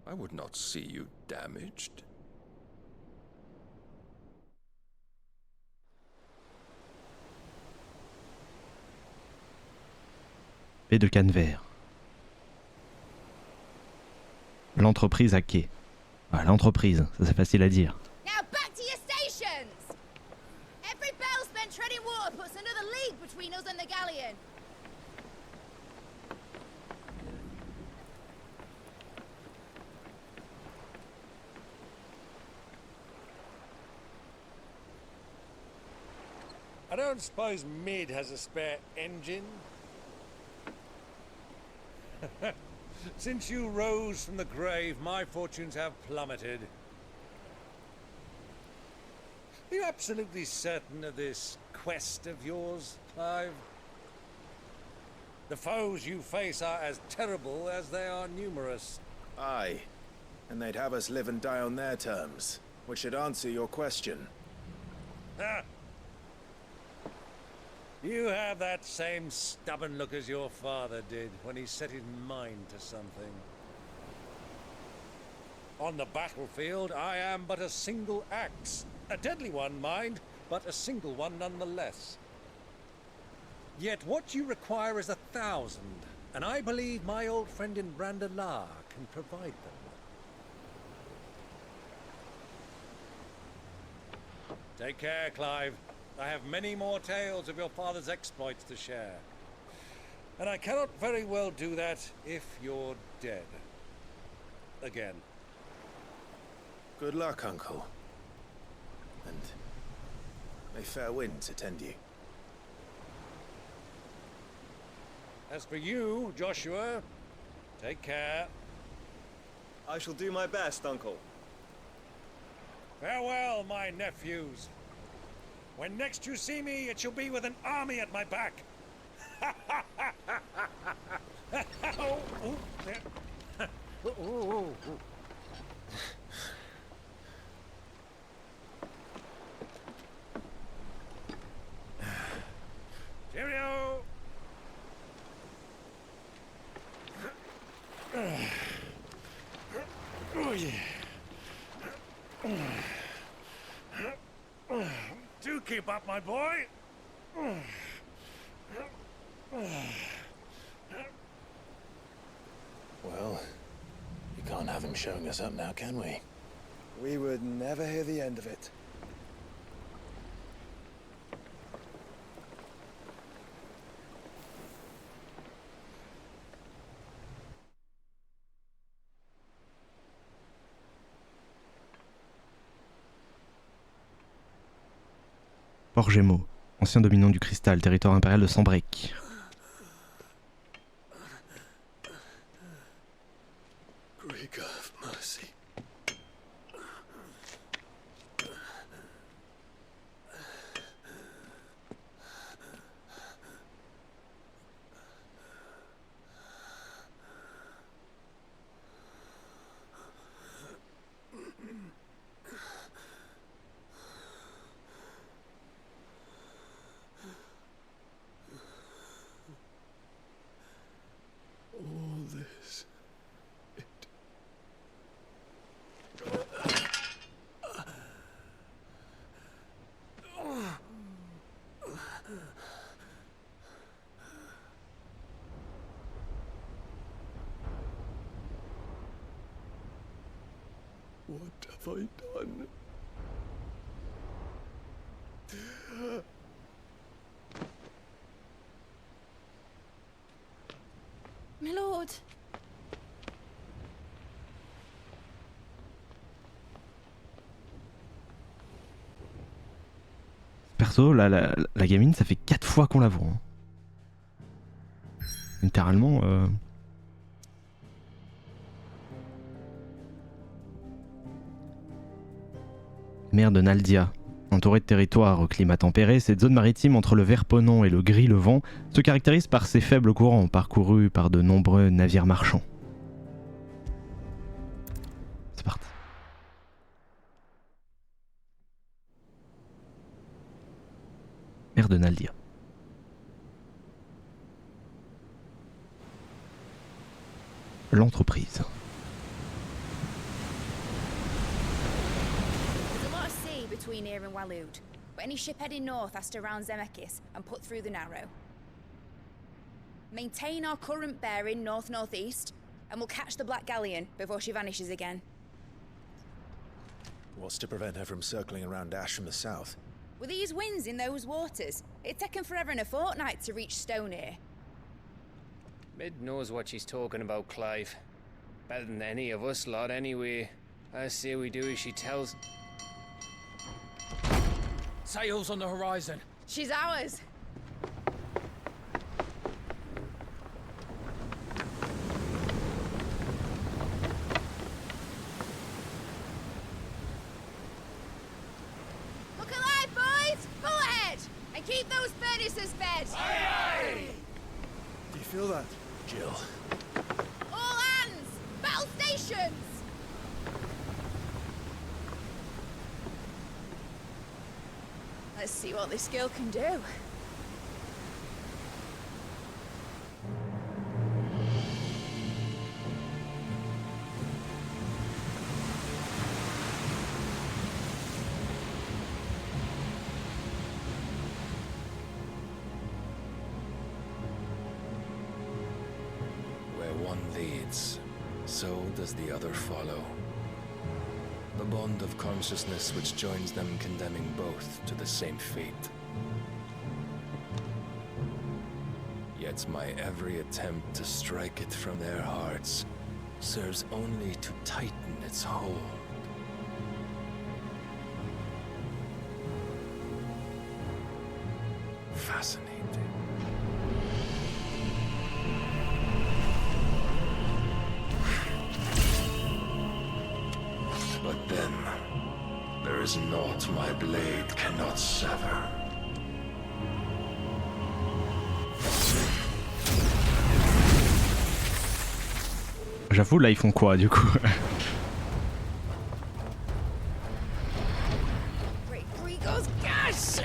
I would not see you damaged. Baie de Cannes-Vert. L'entreprise à quai. Ah, l'entreprise, ça c'est facile à dire. Now back to your stations! Every bell spent treading water puts another league between us and the galleon. I don't suppose Mid has a spare engine? Since you rose from the grave, my fortunes have plummeted. Are you absolutely certain of this quest of yours, Clive? The foes you face are as terrible as they are numerous. Aye. And they'd have us live and die on their terms, which should answer your question. Ah. You have that same stubborn look as your father did when he set his mind to something. On the battlefield, I am but a single axe. A deadly one, mind, but a single one nonetheless. Yet what you require is 1,000, and I believe my old friend in Brandalar can provide them. Take care, Clive. I have many more tales of your father's exploits to share. And I cannot very well do that if you're dead. Again. Good luck, Uncle. And may fair winds attend you. As for you, Joshua, take care. I shall do my best, Uncle. Farewell, my nephews. When next you see me, it shall be with an army at my back. Oh, oh, yeah. Oh, oh, oh. Cheerio! Oh, yeah. Do keep up, my boy. Well, you can't have him showing us up now, can we? We would never hear the end of it. Port Gémeaux, ancien dominant du cristal, territoire impérial de Sambrec. Greek of mercy. All this. What have I done? My lord. Perso, là, la gamine, ça fait 4 fois qu'on la voit. Hein. Littéralement. Mer de Naldia. Entourée de territoires au climat tempéré, cette zone maritime entre le vert ponant et le gris levant se caractérise par ses faibles courants parcourus par de nombreux navires marchands. C'est parti. Mer de Naldia. L'entreprise. There's a lot of sea between here and Waloed, but any ship heading north has to round Zemekis and put through the Narrow. Maintain our current bearing north-northeast, and we'll catch the Black Galleon before she vanishes again. What's to prevent her from circling around Ash from the south? With these winds in those waters, it'd taken forever and a fortnight to reach Stonehere. Mid knows what she's talking about, Clive. Better than any of us lot, anyway. I say we do as she tells. Sails on the horizon. She's ours. Look alive, boys! Pull ahead! And keep those furnaces fed! Aye, aye! Do you feel that? Jill. All hands! Battle stations! Let's see what this girl can do. Where one leads, so does the other follow. The bond of consciousness which joins them condemning both to the same fate. Yet my every attempt to strike it from their hearts serves only to tighten its hold. Fascinating. But then, there is naught my blade cannot sever. J'avoue, là, ils font quoi, du coup? Great Grigor's gas!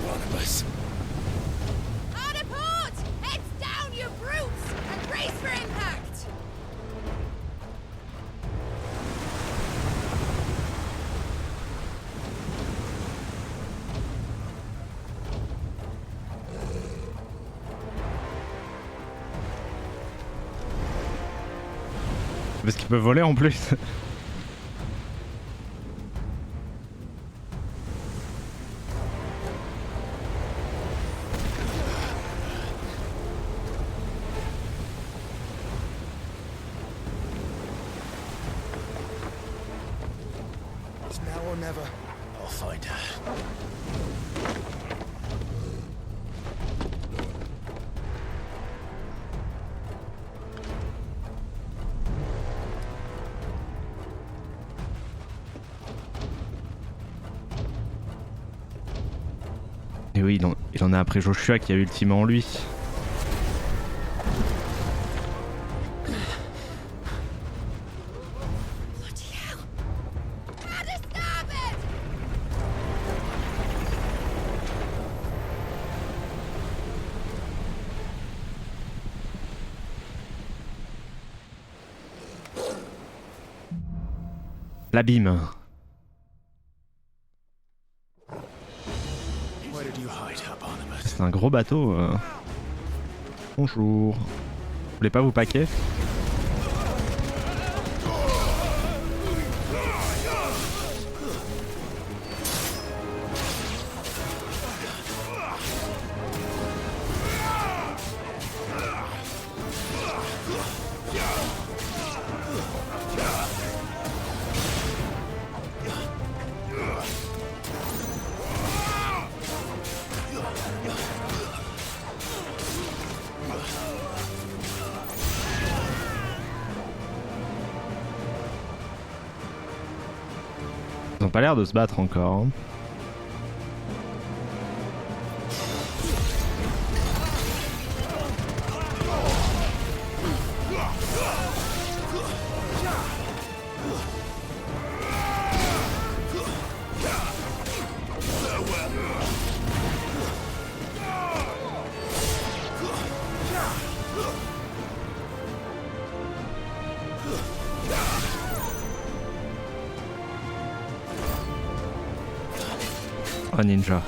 Barnabas. Hard a port! Heads down, you brutes! And brace for impact! Parce qu'il peut voler en plus. It's now or never. I'll find her. Et oui, il en a après Joshua qui a ultimé en lui. L'abîme. Where did you hide her, Barnabas? C'est un gros bateau. Bonjour. Vous voulez pas vous paquer? pas l'air de se battre encore. Hein. Oh ninja.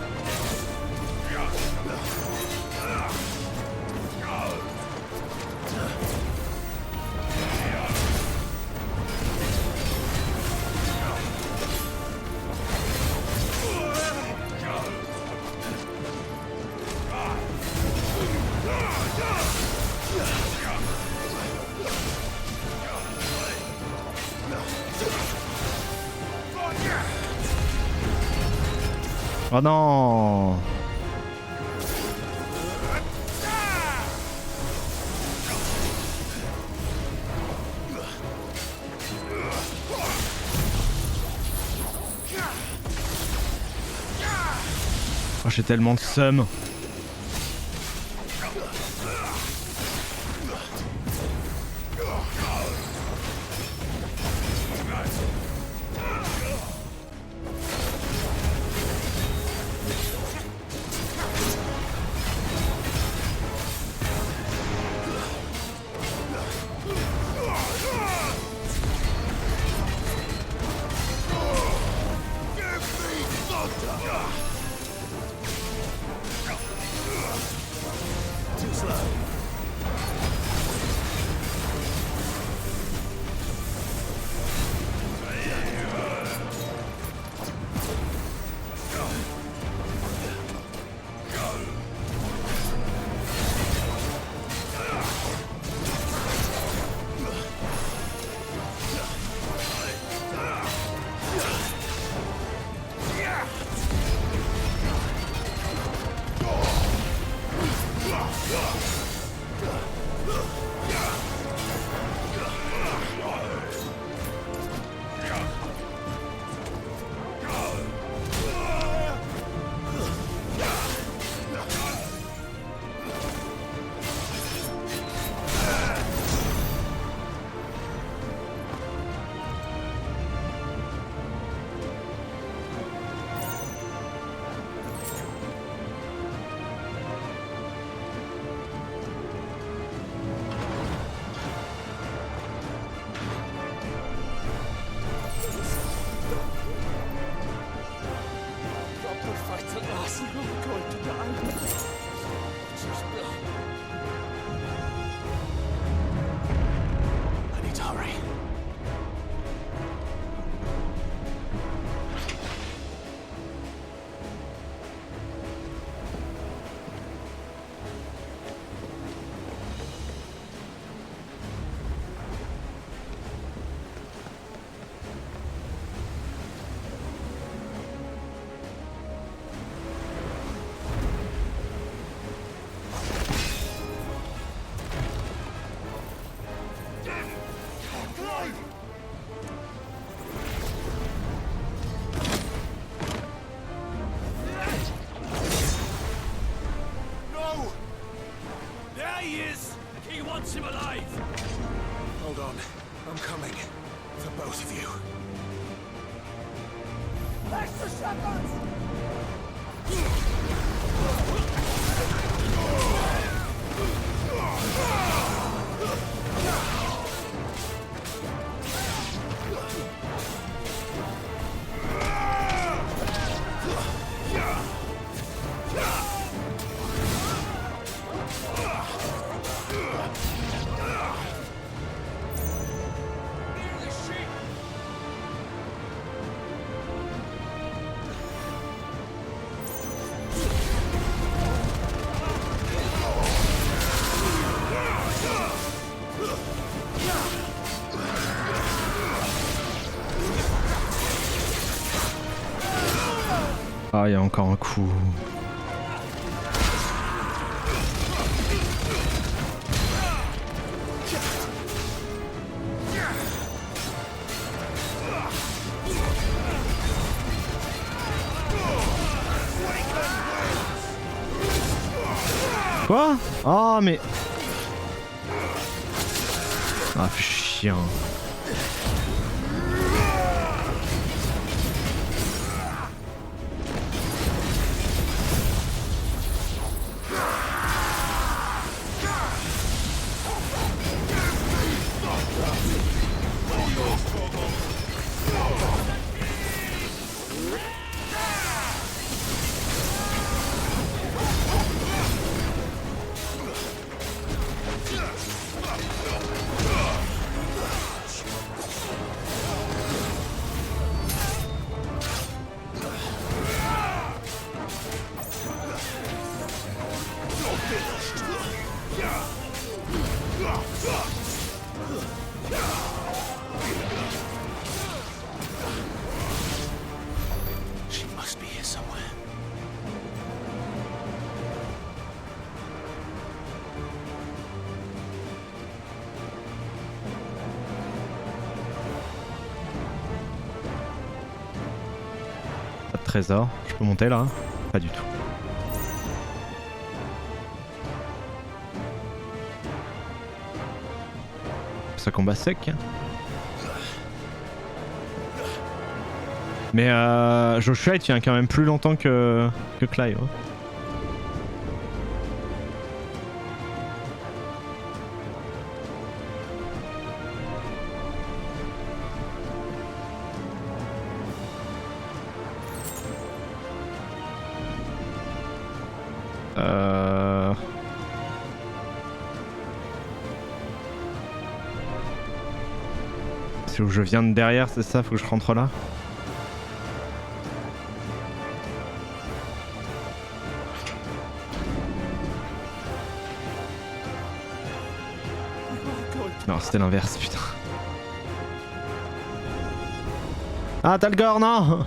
Oh non! Oh, j'ai tellement de seum. wants him alive! Hold on. I'm coming. For both of you. Extra shepherds! Ah, il y a encore un coup. Quoi? Oh mais... Ah chien. She must be here somewhere. Pas de trésor. Je peux monter là? Pas du tout. Ça combat sec. Mais Joshua il tient quand même plus longtemps que Clive. Hein. C'est où je viens de derrière, c'est ça? Faut que je rentre là? Non, c'était l'inverse, putain. Ah, t'as le gore, non!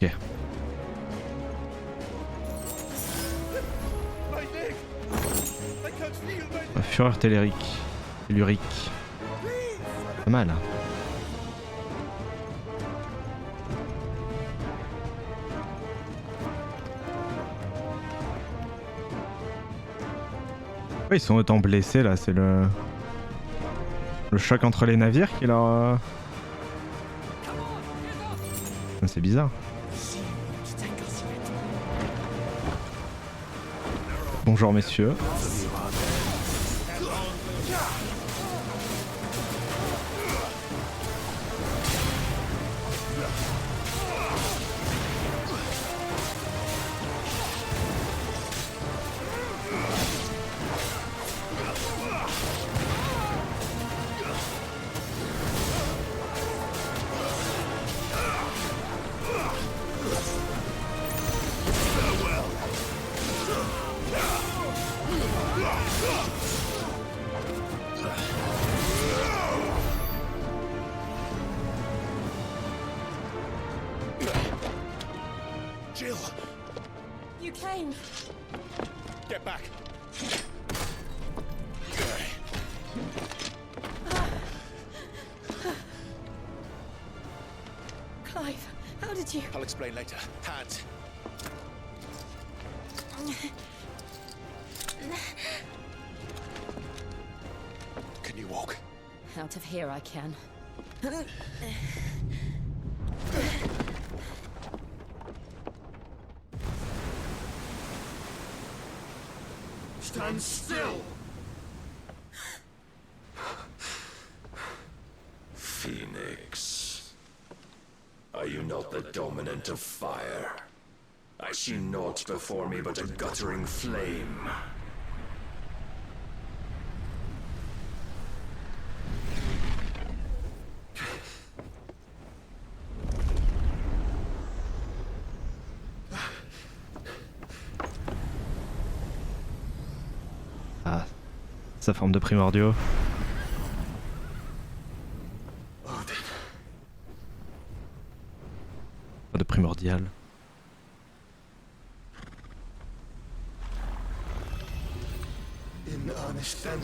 Ok. Fureur tellurique. Pas mal. Hein. Ouais, ils sont autant blessés là, c'est le choc entre les navires qui leur... C'est bizarre. Bonjour messieurs. Jill! You came! Get back! Clive, how did you... I'll explain later. Hands! Can you walk? Out of here I can. Stand still! Phoenix. Are you not the dominant of fire? I see naught before me but a guttering flame. Ah, sa forme de primordiaux. Pas de primordial. finish then.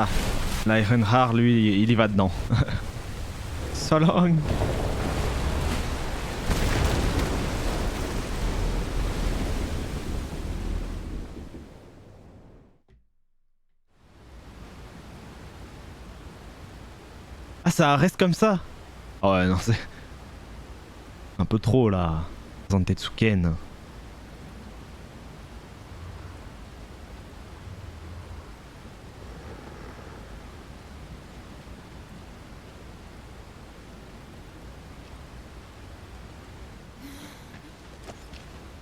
Ah, l'Ironheart, lui, il y va dedans. So long. Ah, ça reste comme ça? Oh ouais, non, c'est... un peu trop, là. Zantetsuken.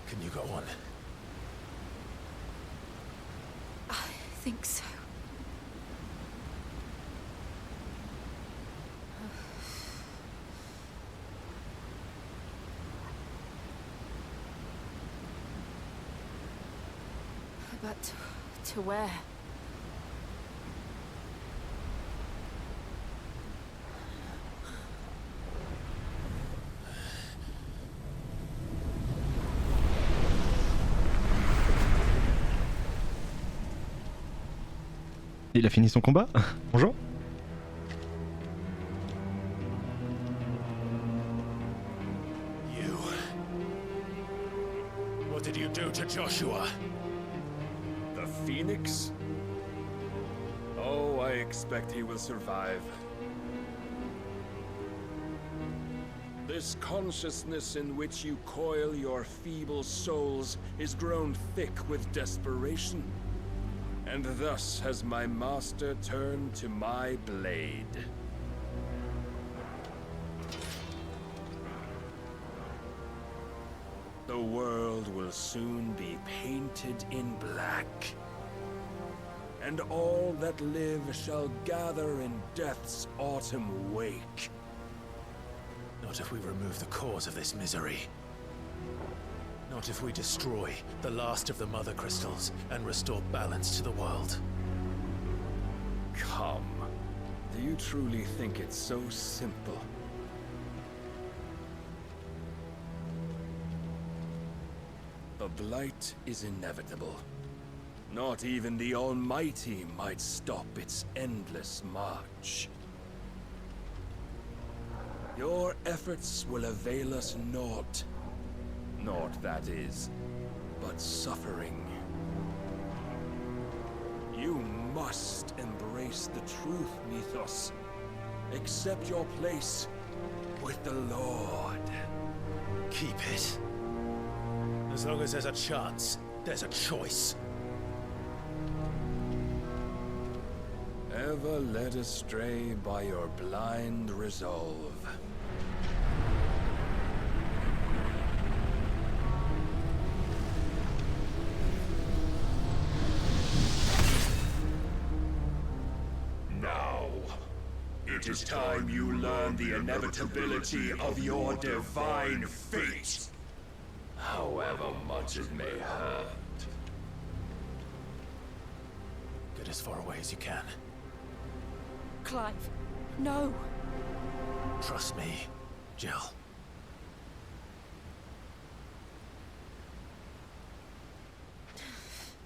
Can you go on? I think so. But to where? Il a fini son combat? Bonjour. You. What did you do to Joshua? The Phoenix? Oh, I expect he will survive. This consciousness in which you coil your feeble souls is grown thick with desperation. And thus has my master turned to my blade. The world will soon be painted in black. And all that live shall gather in death's autumn wake. Not if we remove the cause of this misery. Not if we destroy the last of the Mother Crystals and restore balance to the world. Come. Do you truly think it's so simple? The Blight is inevitable. Not even the Almighty might stop its endless march. Your efforts will avail us naught. Naught, that is, but suffering. You must embrace the truth, Mythos. Accept your place with the Lord. Keep it. As long as there's a chance, there's a choice. Ever led astray by your blind resolve. Now, it is time you learn the inevitability of your divine fate. However much it may hurt. Get as far away as you can. Clive, no. Trust me, Jill.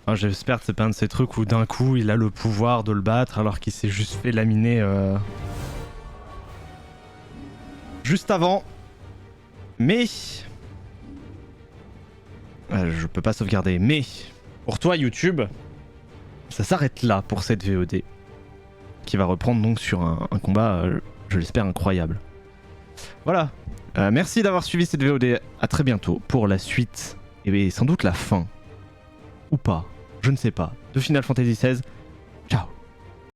Ah, j'espère que c'est pas un de ces trucs où d'un coup il a le pouvoir de le battre alors qu'il s'est juste fait laminer juste avant. Mais je peux pas sauvegarder. Mais pour toi YouTube, ça s'arrête là pour cette VOD qui va reprendre donc sur un combat, je l'espère, incroyable. Voilà. Merci d'avoir suivi cette VOD. À très bientôt pour la suite et sans doute la fin ou pas, je ne sais pas, de Final Fantasy XVI